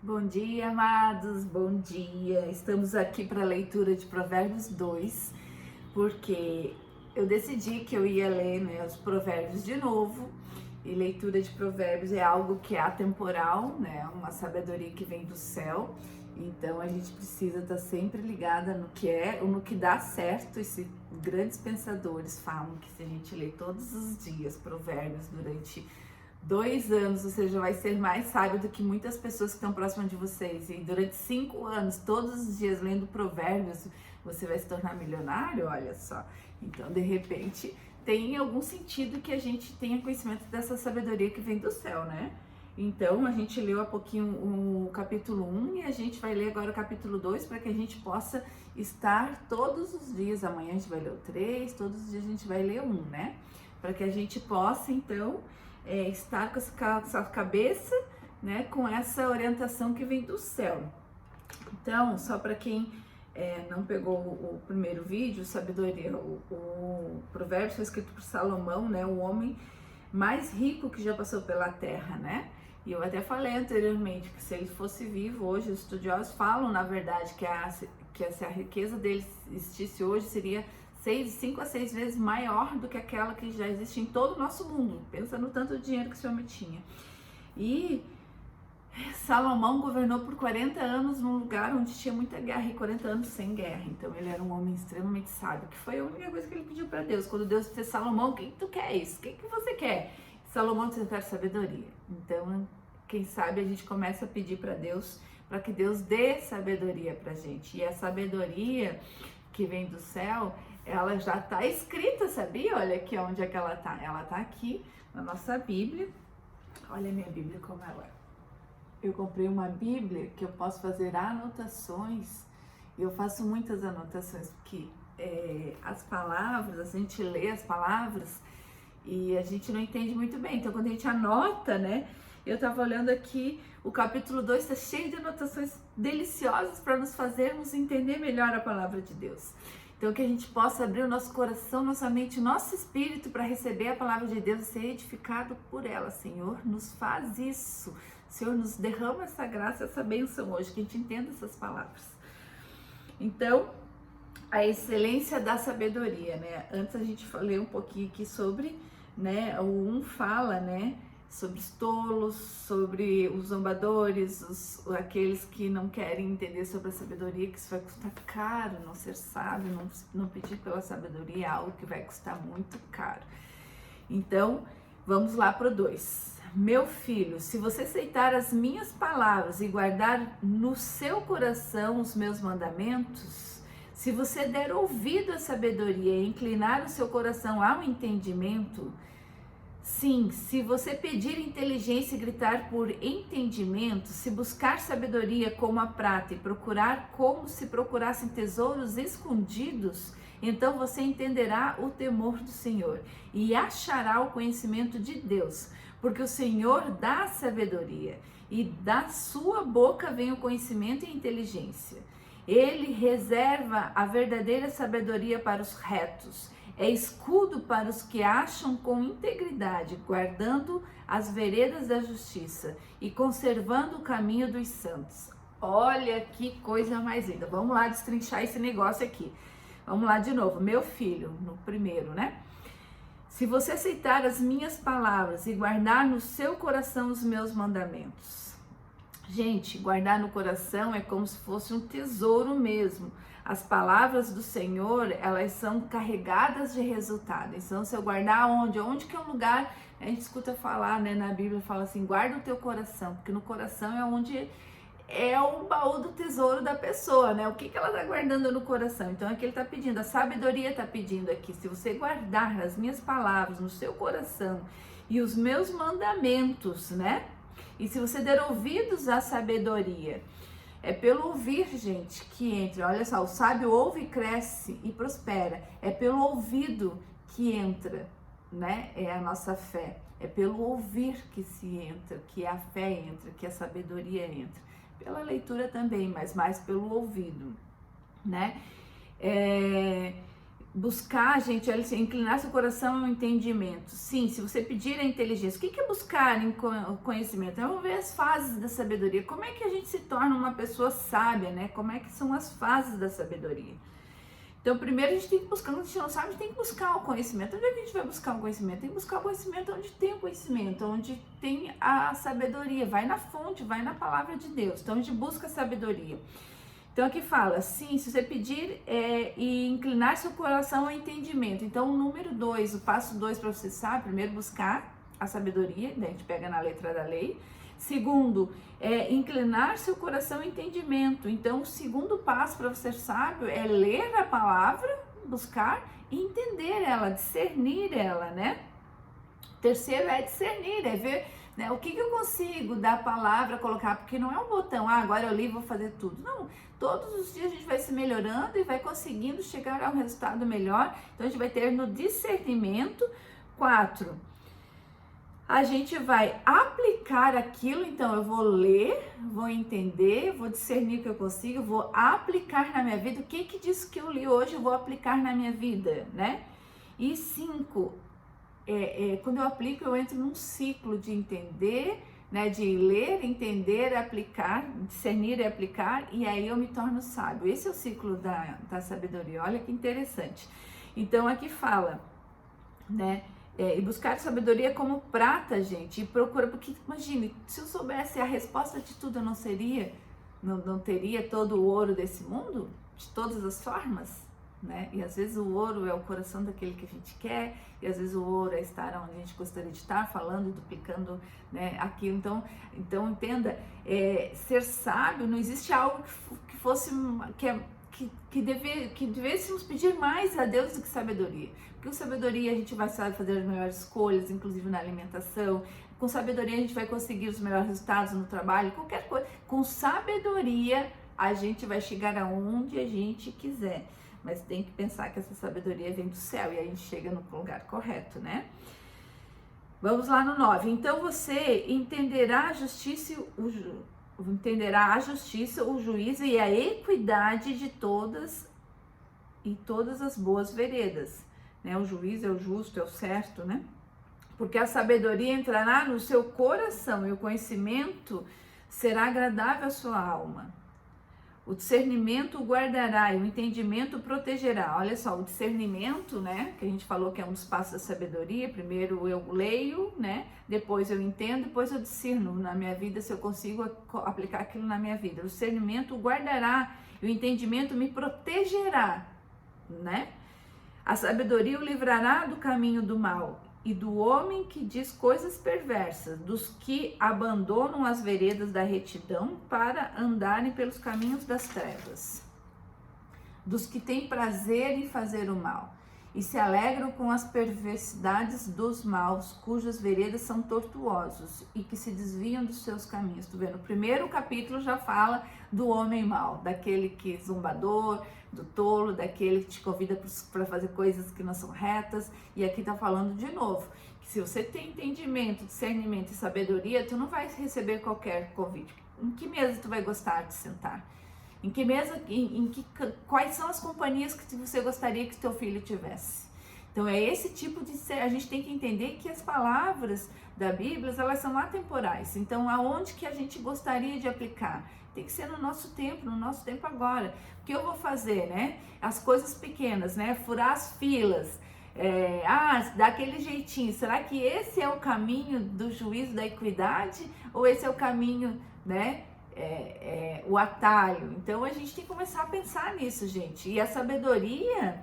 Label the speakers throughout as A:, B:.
A: Bom dia, amados, bom dia. Estamos aqui para a leitura de Provérbios 2, porque eu decidi que eu ia ler, os Provérbios de novo. E leitura de Provérbios é algo que é atemporal, uma sabedoria que vem do céu. Então a gente precisa estar sempre ligada no que dá certo. Esses grandes pensadores falam que se a gente ler todos os dias Provérbios durante 2 anos, você já vai ser mais sábio do que muitas pessoas que estão próximas de vocês. E durante 5 anos, todos os dias lendo Provérbios, você vai se tornar milionário, olha só. Então, de repente, tem algum sentido que a gente tenha conhecimento dessa sabedoria que vem do céu, né? Então, a gente leu há pouquinho o capítulo 1 e a gente vai ler agora o capítulo 2 para que a gente possa estar todos os dias. Amanhã a gente vai ler o 3, todos os dias a gente vai ler o 1, né? Para que a gente possa, então, estar com essa cabeça, com essa orientação que vem do céu. Então, só para quem não pegou o primeiro vídeo, sabedoria, o provérbio foi escrito por Salomão, o homem mais rico que já passou pela terra, E eu até falei anteriormente que se ele fosse vivo hoje, os estudiosos falam, na verdade, que se a riqueza dele existisse hoje, seria 5 a 6 vezes maior do que aquela que já existe em todo o nosso mundo. Pensa no tanto de dinheiro que esse homem tinha. E Salomão governou por 40 anos num lugar onde tinha muita guerra e 40 anos sem guerra. Então ele era um homem extremamente sábio, que foi a única coisa que ele pediu para Deus. Quando Deus disse: Salomão, o que tu quer isso? O que você quer? Salomão disse: eu quero sabedoria. Então, quem sabe a gente começa a pedir para Deus, para que Deus dê sabedoria pra gente. E a sabedoria que vem do céu, ela já está escrita, sabia? Olha aqui onde é que ela está. Ela está aqui na nossa Bíblia. Olha a minha Bíblia como ela é. Eu comprei uma Bíblia que eu posso fazer anotações. E eu faço muitas anotações, porque as palavras, a gente lê as palavras e a gente não entende muito bem. Então, quando a gente anota, eu estava olhando aqui, o capítulo 2 está cheio de anotações deliciosas para nos fazermos entender melhor a palavra de Deus. Então, que a gente possa abrir o nosso coração, nossa mente, nosso espírito para receber a palavra de Deus e ser edificado por ela. Senhor, nos faz isso. Senhor, nos derrama essa graça, essa bênção hoje, que a gente entenda essas palavras. Então, a excelência da sabedoria, Antes a gente ler um pouquinho aqui sobre, o 1 fala, sobre os tolos, sobre os zombadores, aqueles que não querem entender sobre a sabedoria, que isso vai custar caro, não ser sábio, não pedir pela sabedoria é algo que vai custar muito caro. Então, vamos lá para o 2. Meu filho, se você aceitar as minhas palavras e guardar no seu coração os meus mandamentos, se você der ouvido à sabedoria e inclinar o seu coração ao entendimento, sim, se você pedir inteligência e gritar por entendimento, se buscar sabedoria como a prata e procurar como se procurassem tesouros escondidos, então você entenderá o temor do Senhor e achará o conhecimento de Deus, porque o Senhor dá sabedoria e da sua boca vem o conhecimento e a inteligência. Ele reserva a verdadeira sabedoria para os retos. É escudo para os que acham com integridade, guardando as veredas da justiça e conservando o caminho dos santos. Olha que coisa mais linda. Vamos lá destrinchar esse negócio aqui. Vamos lá de novo. Meu filho, no primeiro, Se você aceitar as minhas palavras e guardar no seu coração os meus mandamentos. Gente, guardar no coração é como se fosse um tesouro mesmo. As palavras do Senhor, elas são carregadas de resultado. Então, se eu guardar onde? Onde que é um lugar, a gente escuta falar, na Bíblia, fala assim, guarda o teu coração, porque no coração é onde é o baú do tesouro da pessoa, O que ela está guardando no coração? Então, aqui ele está pedindo, a sabedoria está pedindo aqui, se você guardar as minhas palavras no seu coração e os meus mandamentos, E se você der ouvidos à sabedoria, é pelo ouvir, gente, que entra. Olha só, o sábio ouve, cresce e prospera. É pelo ouvido que entra, É a nossa fé. É pelo ouvir que se entra, que a fé entra, que a sabedoria entra. Pela leitura também, mas mais pelo ouvido, buscar, gente, é inclinar seu coração ao entendimento. Sim, se você pedir a inteligência, o que é buscar em conhecimento? Vamos ver as fases da sabedoria. Como é que a gente se torna uma pessoa sábia, né? Como é que são as fases da sabedoria? Então, primeiro a gente tem que buscar, quando a gente não sabe, a gente tem que buscar o conhecimento. Onde é que a gente vai buscar o conhecimento? Tem que buscar o conhecimento onde tem o conhecimento, onde tem a sabedoria. Vai na fonte, vai na palavra de Deus. Então, a gente busca a sabedoria. Então, aqui fala, sim, se você pedir e inclinar seu coração ao entendimento. Então, o número 2, o passo 2 para você saber, primeiro buscar a sabedoria, daí a gente pega na letra da lei. Segundo, inclinar seu coração ao entendimento. Então, o segundo passo para você ser sábio é ler a palavra, buscar e entender ela, discernir ela, né? Terceiro é discernir, é ver, né, o que eu consigo da palavra colocar, porque não é um botão, agora eu li e vou fazer tudo. Não, todos os dias a gente vai se melhorando e vai conseguindo chegar a um resultado melhor. Então, a gente vai ter no discernimento. 4, a gente vai aplicar aquilo, então eu vou ler, vou entender, vou discernir o que eu consigo, vou aplicar na minha vida. O que diz que eu li hoje eu vou aplicar na minha vida, né? E 5, quando eu aplico, eu entro num ciclo de entender, né? De ler, entender, aplicar, discernir e aplicar, e aí eu me torno sábio. Esse é o ciclo da sabedoria, olha que interessante. Então aqui fala, né? E buscar sabedoria como prata, gente, e procura, porque imagine, se eu soubesse a resposta de tudo, eu não teria todo o ouro desse mundo, de todas as formas, né? E às vezes o ouro é o coração daquele que a gente quer, e às vezes o ouro é estar onde a gente gostaria de estar, falando e duplicando, né, aquilo. Então entenda, ser sábio, não existe algo que fosse, que devêssemos pedir mais a Deus do que sabedoria. Porque com sabedoria a gente vai saber fazer as melhores escolhas, inclusive na alimentação. Com sabedoria a gente vai conseguir os melhores resultados no trabalho, qualquer coisa. Com sabedoria a gente vai chegar aonde a gente quiser. Mas tem que pensar que essa sabedoria vem do céu e a gente chega no lugar correto, né? Vamos lá no 9. Então você entenderá a justiça o juízo e a equidade de todas as boas veredas, né? O juízo é o justo, é o certo, né? Porque a sabedoria entrará no seu coração e o conhecimento será agradável à sua alma. O discernimento o guardará e o entendimento o protegerá. Olha só, o discernimento, né, que a gente falou que é um dos passos da sabedoria. Primeiro eu leio, né, depois eu entendo, depois eu discerno na minha vida se eu consigo aplicar aquilo na minha vida. O discernimento o guardará e o entendimento me protegerá, né? A sabedoria o livrará do caminho do mal e do homem que diz coisas perversas, dos que abandonam as veredas da retidão para andarem pelos caminhos das trevas, dos que têm prazer em fazer o mal e se alegram com as perversidades dos maus, cujas veredas são tortuosos e que se desviam dos seus caminhos. Tu vendo? O primeiro capítulo já fala do homem mau, daquele que é zombador, do tolo, daquele que te convida para fazer coisas que não são retas. E aqui tá falando de novo, que se você tem entendimento, discernimento e sabedoria, tu não vai receber qualquer convite. Em que mesa tu vai gostar de sentar? Em que mesa, quais são as companhias que você gostaria que teu filho tivesse? Então é esse tipo de ser, a gente tem que entender que as palavras da Bíblia, elas são atemporais. Então aonde que a gente gostaria de aplicar? Tem que ser no nosso tempo agora. O que eu vou fazer, né? As coisas pequenas, né? Furar as filas, daquele jeitinho. Será que esse é o caminho do juízo, da equidade? Ou esse é o caminho, né? O atalho? Então a gente tem que começar a pensar nisso, gente. E a sabedoria,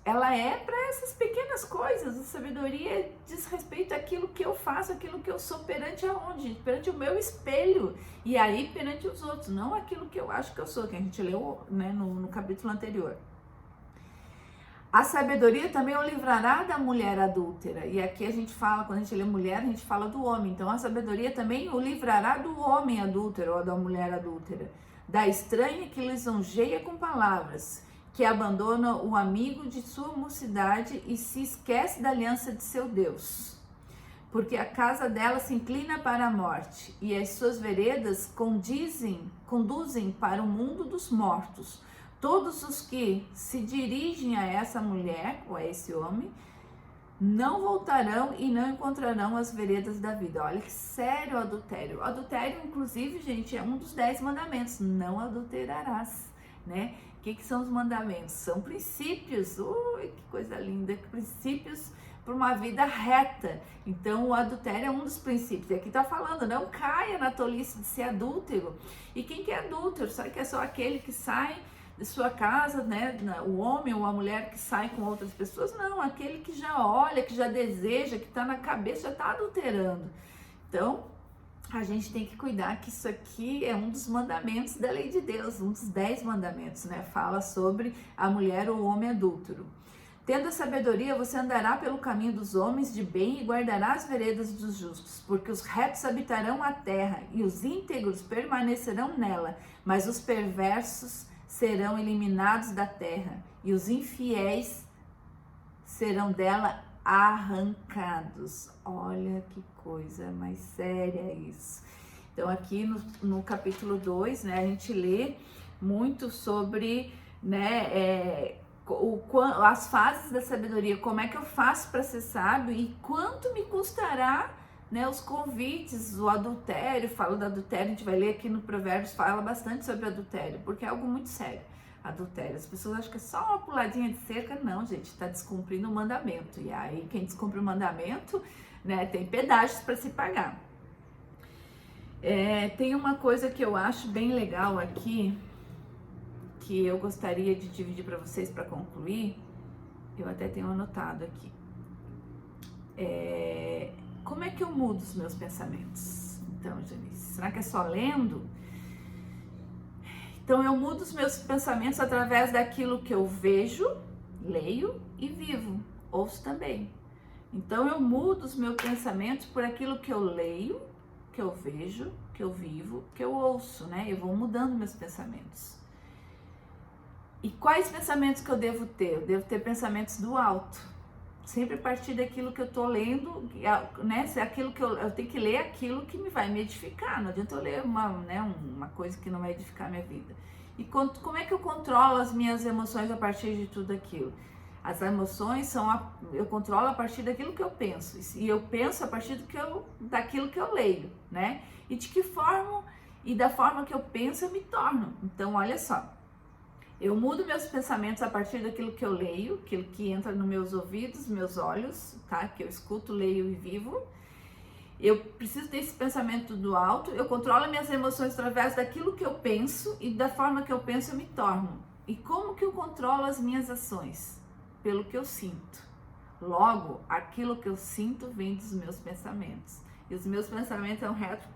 A: ela é para essas pequenas coisas. A sabedoria diz respeito àquilo que eu faço, aquilo que eu sou perante aonde? Perante o meu espelho. E aí perante os outros, não aquilo que eu acho que eu sou, que a gente leu, né, no capítulo anterior. A sabedoria também o livrará da mulher adúltera. E aqui a gente fala, quando a gente lê mulher, a gente fala do homem. Então a sabedoria também o livrará do homem adúltero ou da mulher adúltera, da estranha que lisonjeia com palavras, que abandona o amigo de sua mocidade e se esquece da aliança de seu Deus. Porque a casa dela se inclina para a morte e as suas veredas conduzem para o mundo dos mortos. Todos os que se dirigem a essa mulher ou a esse homem não voltarão e não encontrarão as veredas da vida. Olha que sério o adultério. O adultério, inclusive, gente, é um dos 10 mandamentos. Não adulterarás, né? O que são os mandamentos? São princípios. Ui, que coisa linda. Princípios para uma vida reta. Então, o adultério é um dos princípios. E aqui tá falando, não caia na tolice de ser adúltero. E quem que é adúltero? Sabe que é só aquele que sai de sua casa, né, o homem ou a mulher que sai com outras pessoas? Não, aquele que já olha, que já deseja, que está na cabeça, já está adulterando. Então, a gente tem que cuidar que isso aqui é um dos mandamentos da lei de Deus, um dos 10 mandamentos, né, fala sobre a mulher ou o homem adúltero. Tendo a sabedoria, você andará pelo caminho dos homens de bem e guardará as veredas dos justos, porque os retos habitarão a terra e os íntegros permanecerão nela, mas os perversos serão eliminados da terra e os infiéis serão dela arrancados. Olha que coisa mais séria isso. Então aqui no capítulo 2, né, a gente lê muito sobre, né, as fases da sabedoria, como é que eu faço para ser sábio e quanto me custará, né, os convites, o adultério. Fala do adultério, a gente vai ler aqui no Provérbios, fala bastante sobre adultério, porque é algo muito sério, adultério. As pessoas acham que é só uma puladinha de cerca. Não, gente, está descumprindo o mandamento, e aí quem descumpre o mandamento, né, tem pedágios para se pagar. Tem uma coisa que eu acho bem legal aqui, que eu gostaria de dividir para vocês para concluir, eu até tenho anotado aqui. Como é que eu mudo os meus pensamentos? Então, Janice, será que é só lendo? Então, eu mudo os meus pensamentos através daquilo que eu vejo, leio e vivo, ouço também. Então, eu mudo os meus pensamentos por aquilo que eu leio, que eu vejo, que eu vivo, que eu ouço, né? Eu vou mudando meus pensamentos. E quais pensamentos que eu devo ter? Eu devo ter pensamentos do alto. Sempre a partir daquilo que eu tô lendo, né? Se aquilo que eu tenho que ler aquilo que me vai me edificar. Não adianta eu ler uma coisa que não vai edificar a minha vida. E como é que eu controlo as minhas emoções a partir de tudo aquilo? As emoções eu controlo a partir daquilo que eu penso. E eu penso a partir daquilo que eu leio, né? E de que forma, e da forma que eu penso, eu me torno. Então, olha só. Eu mudo meus pensamentos a partir daquilo que eu leio, aquilo que entra nos meus ouvidos, meus olhos, tá? Que eu escuto, leio e vivo. Eu preciso ter esse pensamento do alto. Eu controlo minhas emoções através daquilo que eu penso e da forma que eu penso eu me torno. E como que eu controlo as minhas ações? Pelo que eu sinto. Logo, aquilo que eu sinto vem dos meus pensamentos. E os meus pensamentos é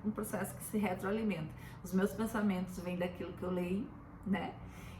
A: um processo que se retroalimenta. Os meus pensamentos vêm daquilo que eu leio, né?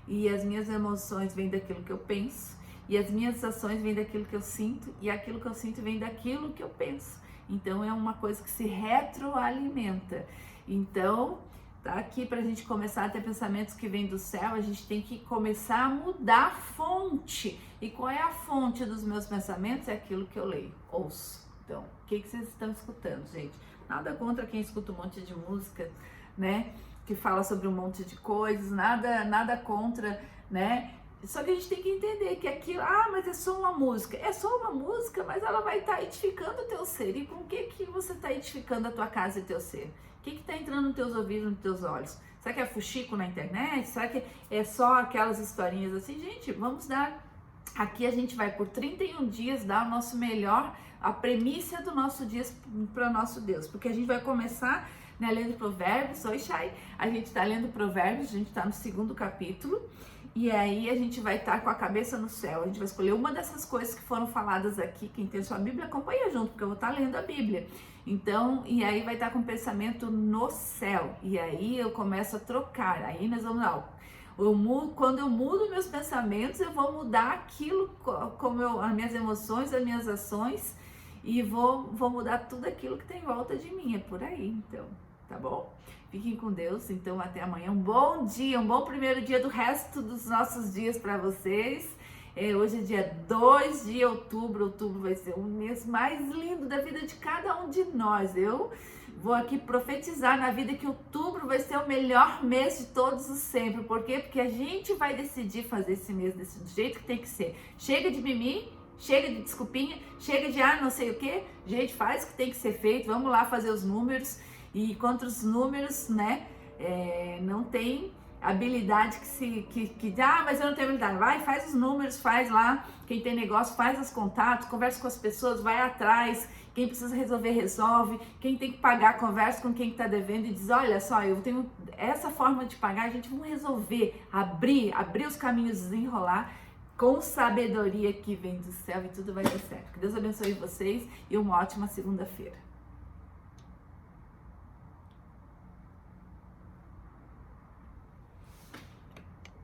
A: E as minhas emoções vêm daquilo que eu penso, e as minhas ações vêm daquilo que eu sinto, e aquilo que eu sinto vem daquilo que eu penso. Então é uma coisa que se retroalimenta. Então, tá aqui para a gente começar a ter pensamentos que vêm do céu, a gente tem que começar a mudar a fonte. E qual é a fonte dos meus pensamentos? É aquilo que eu leio, ouço. Então, o que vocês estão escutando, gente? Nada contra quem escuta um monte de música, né? Que fala sobre um monte de coisas, nada contra, né? Só que a gente tem que entender que aquilo, mas é só uma música. É só uma música, mas ela vai estar edificando o teu ser. E com o que você está edificando a tua casa e teu ser? O que está entrando nos teus ouvidos, nos teus olhos? Será que é fuxico na internet? Será que é só aquelas historinhas assim? Gente, vamos dar... Aqui a gente vai por 31 dias dar o nosso melhor, a premissa do nosso dia para o nosso Deus. Porque a gente vai começar... né, lendo Provérbios. Oi, Chay. A gente tá lendo Provérbios, a gente tá no 2º capítulo, e aí a gente vai estar com a cabeça no céu. A gente vai escolher uma dessas coisas que foram faladas aqui. Quem tem sua Bíblia, acompanha junto, porque eu vou estar lendo a Bíblia. Então, e aí vai estar com o pensamento no céu, e aí eu começo a trocar. Aí nós vamos lá. Quando eu mudo meus pensamentos, eu vou mudar aquilo, as minhas emoções, as minhas ações, e vou mudar tudo aquilo que tem em volta de mim. É por aí, então, tá bom? Fiquem com Deus, então até amanhã. Um bom dia, um bom primeiro dia do resto dos nossos dias para vocês. Hoje é dia 2 de outubro. Outubro vai ser o mês mais lindo da vida de cada um de nós. Eu vou aqui profetizar na vida que outubro vai ser o melhor mês de todos os sempre. Por quê? Porque a gente vai decidir fazer esse mês desse jeito que tem que ser. Chega de mimimi, chega de desculpinha, chega de não sei o que. Gente, faz o que tem que ser feito. Vamos lá fazer os números. E contra os números, né? Não tem habilidade mas eu não tenho habilidade. Vai, faz os números, faz lá. Quem tem negócio, faz os contatos, conversa com as pessoas, vai atrás. Quem precisa resolver, resolve. Quem tem que pagar, conversa com quem está devendo e diz, olha só, eu tenho essa forma de pagar, a gente vai resolver, abrir os caminhos, desenrolar com sabedoria que vem do céu e tudo vai dar certo. Que Deus abençoe vocês e uma ótima segunda-feira.